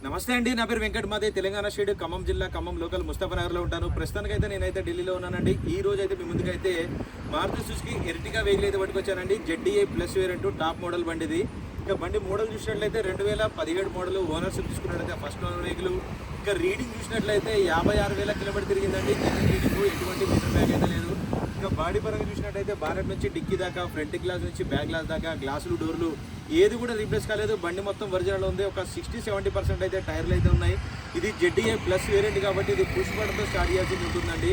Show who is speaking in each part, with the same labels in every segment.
Speaker 1: నమస్తే అండి, నా పేరు వెంకట్. మాదే తెలంగాణ స్టేట్, ఖమ్మం జిల్లా, ఖమ్మం లోకల్, ముస్తఫానగర్లో ఉంటాను. ప్రస్తుతానికైతే నేనైతే ఢిల్లీలో ఉన్నానండి. ఈ రోజు అయితే మీ ముందుకైతే మారుతి సుజుకి ఎర్టిగా వెహికల్ అయితే పట్టుకొచ్చానండి. ZDI plus variant top model బండి ఇది. ఇంకా బండి మోడల్ చూసినట్లయితే 2017 మోడల్. ఓనర్షిప్ చూసుకున్నట్లయితే ఫస్ట్ ఓనర్ వెహికల్. ఇంకా రీడింగ్ చూసినట్లయితే 56,000 కిలోమీటర్ తిరిగిందండి. రీడింగ్ ఎటువంటి మీటర్ బ్యాగ్ అయితే లేదు. ఇంకా బాడీ పరంగా చూసినట్టయితే బానెట్ నుంచి డిక్కీ దాకా, ఫ్రంట్ గ్లాస్ నుంచి బ్యాక్ గ్లాస్ దాకా, గ్లాసులు, డోర్లు ఏది కూడా రీప్లేస్ కాలేదు. బండి మొత్తం ఒరిజినల్ ఉంది. ఒక 60-70% అయితే టైర్లు అయితే ఉన్నాయి. ఇది ZDI ప్లస్ వేరియంట్ కాబట్టి ఇది పుష్ బటన్తో స్టార్ట్ చేయాల్సి ఉంటుందండి.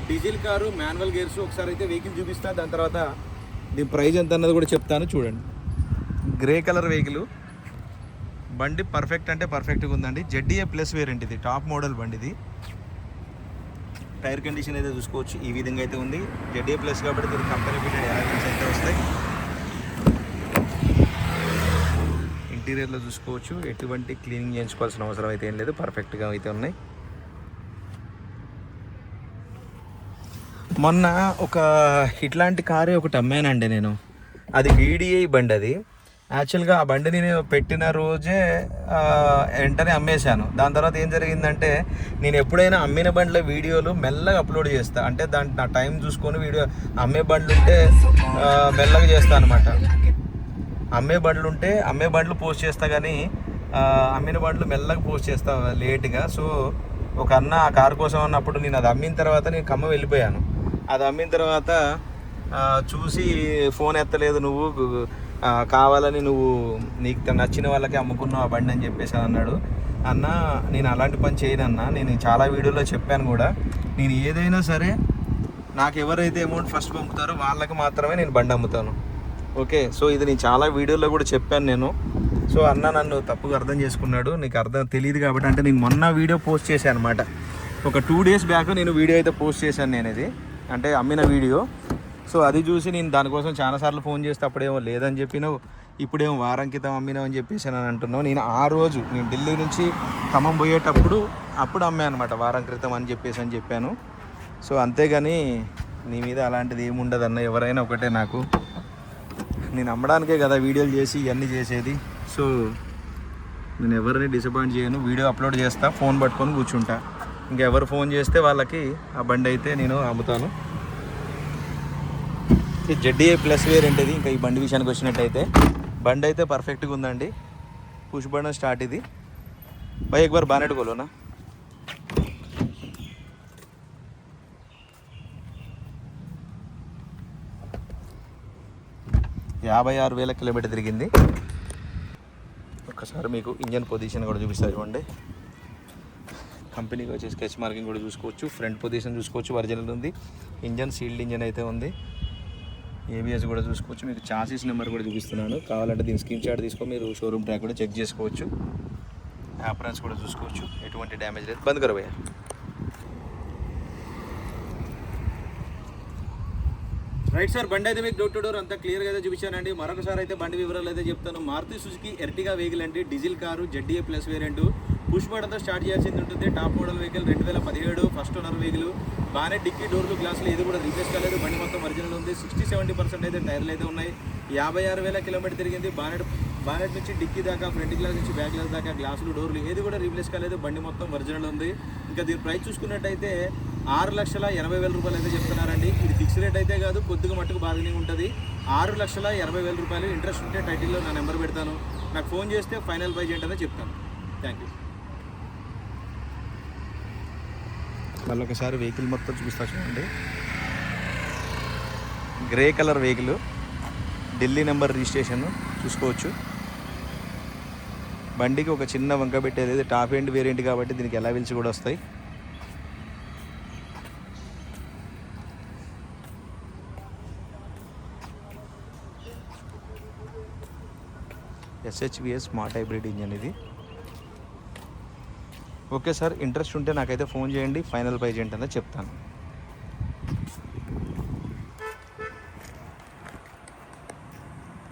Speaker 1: Diesel car, manual gears. ఒకసారి అయితే వెహికల్ చూపిస్తా, దాని తర్వాత దీని ప్రైస్ ఎంత అన్నది కూడా చెప్తాను. చూడండి, గ్రే కలర్ వెహికల్. బండి పర్ఫెక్ట్ అంటే పర్ఫెక్ట్గా ఉందండి. ZDI ప్లస్ వేరియంట్ ఇది, టాప్ మోడల్ బండి ఇది. టైర్ కండిషన్ అయితే చూసుకోవచ్చు, ఈ విధంగా అయితే ఉంది. ZDI ప్లస్ కాబట్టి దీనికి కంపెనీ ఫిటెడ్ యాక్సిడెంట్స్ అయితే వస్తాయి. ఇంటీరియర్లో చూసుకోవచ్చు, ఎటువంటి క్లీనింగ్ చేయించుకోవాల్సిన అవసరం అయితే ఏం లేదు, పర్ఫెక్ట్గా అయితే ఉన్నాయి. మొన్న ఒక ఇట్లాంటి కారే ఒకటి అమ్మానండి నేను. అది VDI బండి. అది యాక్చువల్గా ఆ బండిని నేను పెట్టిన రోజే వెంటనే అమ్మేశాను. దాని తర్వాత ఏం జరిగిందంటే, నేను ఎప్పుడైనా అమ్మిన బండ్ల వీడియోలు మెల్లగా అప్లోడ్ చేస్తాను. అంటే దాని నా టైం చూసుకొని వీడియో అమ్మే బండ్లు ఉంటే మెల్లగా చేస్తాను అనమాట. అమ్మే బండ్లు పోస్ట్ చేస్తా, కానీ అమ్మిన బండ్లు మెల్లగా పోస్ట్ చేస్తా లేట్గా. సో ఒక అన్న ఆ కారు కోసం అన్నప్పుడు నేను అది అమ్మిన తర్వాత నేను ఖమ్మం వెళ్ళిపోయాను. అది అమ్మిన తర్వాత చూసి ఫోన్ ఎత్తలేదు, నువ్వు కావాలని నువ్వు నీకు నచ్చిన వాళ్ళకి అమ్ముకున్నావు ఆ బండి అని చెప్పేసి అన్నాడు. అన్న, నేను అలాంటి పని చేయను అన్న. నేను చాలా వీడియోలో చెప్పాను కూడా, నేను ఏదైనా సరే నాకు ఎవరైతే అమౌంట్ ఫస్ట్ పంపుతారో వాళ్ళకి మాత్రమే నేను బండి అమ్ముతాను. ఓకే, సో ఇది నేను చాలా వీడియోలో కూడా చెప్పాను నేను. సో అన్న నన్ను తప్పుగా అర్థం చేసుకున్నాడు. నీకు అర్థం తెలియదు కాబట్టి. అంటే నేను మొన్న వీడియో పోస్ట్ చేశాను అనమాట. ఒక 2 days బ్యాక్ నేను వీడియో అయితే పోస్ట్ చేశాను నేను, ఇది అంటే అమ్మిన వీడియో. సో అది చూసి నేను దానికోసం చాలాసార్లు ఫోన్ చేస్తే అప్పుడేమో లేదని చెప్పినావు, ఇప్పుడేమో వారం క్రితం అమ్మినావు అని చెప్పేసి అని అంటున్నావు. నేను ఆ రోజు నేను ఢిల్లీ నుంచి ఖమ్మం పోయేటప్పుడు అమ్మాను అనమాట, వారం క్రితం అని చెప్పాను. సో అంతేగాని నీ మీద అలాంటిది ఏముండదన్న. ఎవరైనా ఒకటే, నాకు నేను అమ్మడానికే కదా వీడియోలు చేసి ఇవన్నీ చేసేది. సో నేను ఎవరిని డిసప్పాయింట్ చేయను. వీడియో అప్లోడ్ చేస్తా, ఫోన్ పట్టుకొని కూర్చుంటా. ఇంకెవరు ఫోన్ చేస్తే వాళ్ళకి ఆ బండి అయితే నేను అమ్ముతాను. ఇది ZDI ప్లస్ వేరియంట్ ఇది. ఇంకా ఈ బండి విషయానికి వచ్చినట్టయితే బండి అయితే పర్ఫెక్ట్గా ఉందండి. పుష్ బటన్ స్టార్ట్ ఇది. भाई एक बार बानेट खोलो ना. యాభై 6,000 కిలోమీటర్ తిరిగింది. ఒక్కసారి మీకు ఇంజన్ పొజిషన్ కూడా చూపిస్తారు చూడండి. కంపెనీకి వచ్చే స్కెచ్ మార్కింగ్ కూడా చూసుకోవచ్చు. ఫ్రంట్ పొజిషన్ చూసుకోవచ్చు, ఒరిజినల్ ఉంది. ఇంజన్ సీల్డ్ ఇంజన్ అయితే ఉంది. ABS కూడా చూసుకోవచ్చు. మీకు చాసిస్ నెంబర్ కూడా చూపిస్తున్నాను. కావాలంటే దీని స్క్రీన్ షాట్ తీసుకొని మీరు షోరూమ్ ట్రాక్ కూడా చెక్ చేసుకోవచ్చు. యాప్రాన్స్ కూడా చూసుకోవచ్చు, ఎటువంటి డ్యామేజ్ లేదు. బంద్ కరో భయ్యా. రైట్ సార్, బండి అయితే మీకు డోర్ టు డోర్ అంతా క్లియర్గా అయితే చూపించానండి. మరొకసారి అయితే బండి వివరాలు అయితే చెప్తాను. మారుతి సుజుకి ఎర్టిగా వెహికల్ అండి, diesel car, ZDI plus variant. Push బటన్తో స్టార్ట్ చేయాల్సింది ఉంటుంది. Top model vehicle, 2017 first owner vehicle. Bonnet, dicky, డోర్లు, గ్లాసులు ఏది కూడా రీప్లేస్ కాలేదు. బండి మొత్తం ఒరిజినల్ ఉంది. 60-70% అయితే టైర్లు అయితే ఉన్నాయి. 56,000 కిలోమీటర్ తిరిగింది. బానెట్ నుంచి డిక్కీ దాకా, ఫ్రంట్ గ్లాస్ నుంచి బ్యాక్ గ్లాస్ దాకా, గ్లాసులు, డోర్లు ఏది కూడా రీప్లేస్ కాలేదు. బండి మొత్తం ఒరిజినల్ ఉంది. ఇంకా దీని ప్రైస్ చూసుకున్నట్టయితే 6,80,000 రూపాయలు అయితే చెప్తున్నారండి. ఇది ఫిక్స్ రేట్ అయితే కాదు, కొద్దిగా మట్టుకు బార్గెనింగ్ ఉంటుంది. 6,80,000 రూపాయలు. ఇంట్రెస్ట్ ఉంటే టైటిల్లో నా నెంబర్ పెడతాను, నాకు ఫోన్ చేస్తే ఫైనల్ ప్రైజ్ ఏంటనే చెప్తాను. Thank you. మళ్ళీ ఒకసారి వెహికల్ మొత్తం చూపిస్తా చూడండి. Grey colour vehicle, Delhi number registration చూసుకోవచ్చు. బండికి ఒక చిన్న వంక పెట్టేది, టాప్ ఎండ్ వేరియంట్ కాబట్టి దీనికి ఎలా విల్స్ కూడా వస్తాయి. SHVS స్మార్ట్ హైబ్రిడ్ ఇంజన్ ఇది. ఓకే సార్, ఇంట్రెస్ట్ ఉంటే నాకైతే ఫోన్ చేయండి, ఫైనల్ ప్రైజ్ ఏంటనే చెప్తాను.